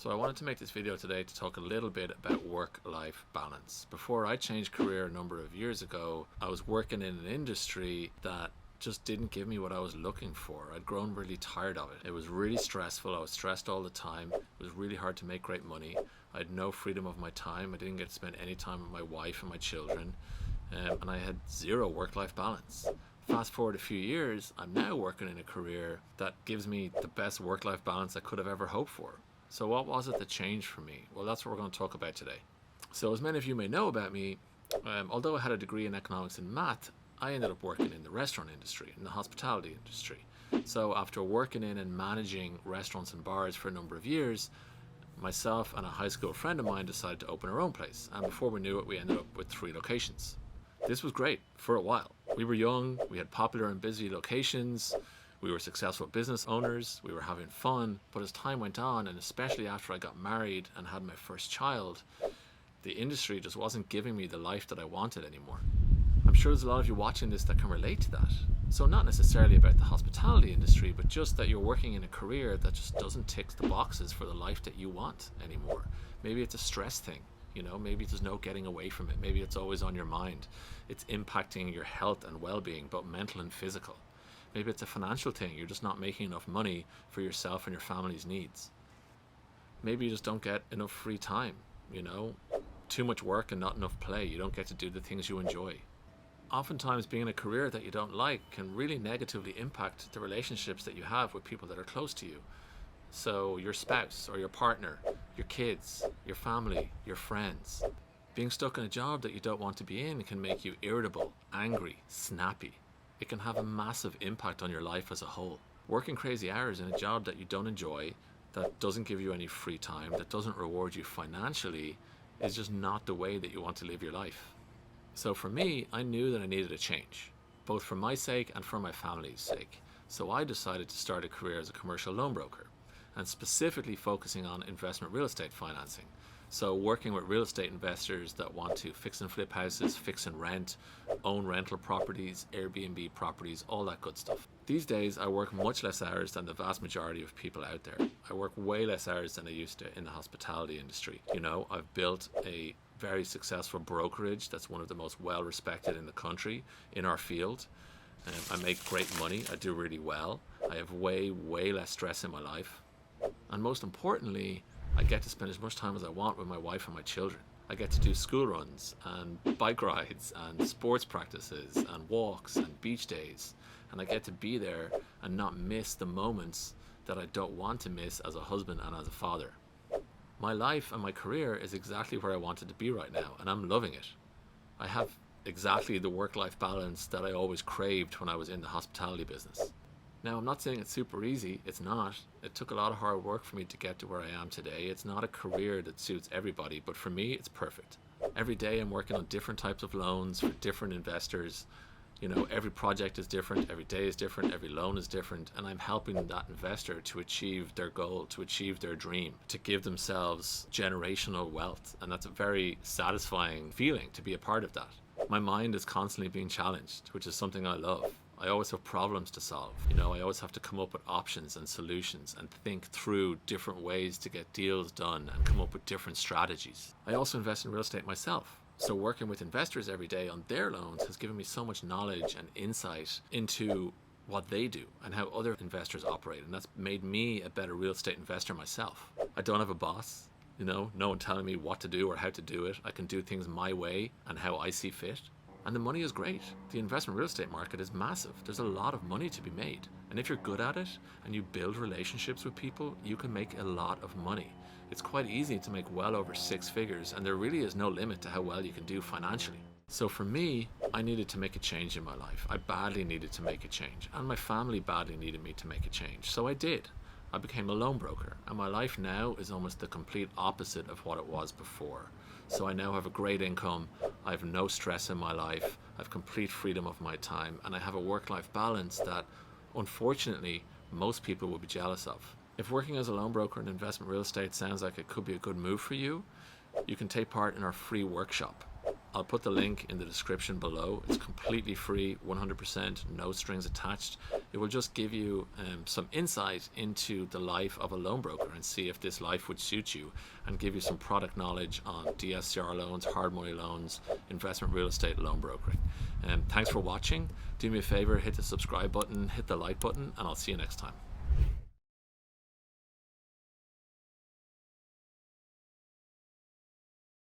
So I wanted to make this video today to talk a little bit about work-life balance. Before I changed career a number of years ago, I was working in an industry that just didn't give me what I was looking for. I'd grown really tired of it. It was really stressful. I was stressed all the time. It was really hard to make great money. I had no freedom of my time. I didn't get to spend any time with my wife and my children. And I had zero work-life balance. Fast forward a few years, I'm now working in a career that gives me the best work-life balance I could have ever hoped for. So what was it that changed for me? Well, that's what we're going to talk about today. So as many of you may know about me, although I had a degree in economics and math, I ended up working in the restaurant industry, in the hospitality industry. So after working in and managing restaurants and bars for a number of years, myself and a high school friend of mine decided to open our own place. And before we knew it, we ended up with 3 locations. This was great for a while. We were young, we had popular and busy locations, we were successful business owners, we were having fun, but as time went on, and especially after I got married and had my first child, the industry just wasn't giving me the life that I wanted anymore. I'm sure there's a lot of you watching this that can relate to that. So not necessarily about the hospitality industry, but just that you're working in a career that just doesn't tick the boxes for the life that you want anymore. Maybe it's a stress thing. You know, maybe there's no getting away from it. Maybe it's always on your mind. It's impacting your health and well-being, both mental and physical. Maybe it's a financial thing. You're just not making enough money for yourself and your family's needs. Maybe you just don't get enough free time, you know, too much work and not enough play. You don't get to do the things you enjoy. Oftentimes being in a career that you don't like can really negatively impact the relationships that you have with people that are close to you. So your spouse or your partner, your kids, your family, your friends. Being stuck in a job that you don't want to be in can make you irritable, angry, snappy. It can have a massive impact on your life as a whole. Working crazy hours in a job that you don't enjoy, that doesn't give you any free time, that doesn't reward you financially, is just not the way that you want to live your life. So for me, I knew that I needed a change, both for my sake and for my family's sake. So I decided to start a career as a commercial loan broker, and specifically focusing on investment real estate financing. So working with real estate investors that want to fix and flip houses, fix and rent, own rental properties, Airbnb properties, all that good stuff. These days, I work much less hours than the vast majority of people out there. I work way less hours than I used to in the hospitality industry. You know, I've built a very successful brokerage that's one of the most well respected in the country in our field. I make great money. I do really well. I have way less stress in my life. And most importantly, I get to spend as much time as I want with my wife and my children. I get to do school runs and bike rides and sports practices and walks and beach days. And I get to be there and not miss the moments that I don't want to miss as a husband and as a father. My life and my career is exactly where I wanted to be right now, and I'm loving it. I have exactly the work-life balance that I always craved when I was in the hospitality business. Now, I'm not saying it's super easy. It's not. It took a lot of hard work for me to get to where I am today. It's not a career that suits everybody, but for me, it's perfect. Every day I'm working on different types of loans for different investors. You know, every project is different, every day is different, every loan is different, and I'm helping that investor to achieve their goal, to achieve their dream, to give themselves generational wealth. And that's a very satisfying feeling to be a part of that. My mind is constantly being challenged, which is something I love. I always have problems to solve. You know, I always have to come up with options and solutions and think through different ways to get deals done and come up with different strategies. I also invest in real estate myself. So working with investors every day on their loans has given me so much knowledge and insight into what they do and how other investors operate. And that's made me a better real estate investor myself. I don't have a boss, you know, no one telling me what to do or how to do it. I can do things my way and how I see fit. And the money is great. The investment real estate market is massive. There's a lot of money to be made. And if you're good at it and you build relationships with people, you can make a lot of money. It's quite easy to make well over 6 figures, and there really is no limit to how well you can do financially. So for me, I needed to make a change in my life. I badly needed to make a change, and my family badly needed me to make a change. So I did. I became a loan broker, and my life now is almost the complete opposite of what it was before. So I now have a great income, I have no stress in my life, I have complete freedom of my time, and I have a work-life balance that, unfortunately, most people will be jealous of. If working as a loan broker in investment real estate sounds like it could be a good move for you, you can take part in our free workshop. I'll put the link in the description below. It's completely free, 100%, no strings attached. It will just give you some insight into the life of a loan broker and see if this life would suit you, and give you some product knowledge on DSCR loans, hard money loans, investment real estate loan brokering. Thanks for watching. Do me a favor, hit the subscribe button, hit the like button, and I'll see you next time.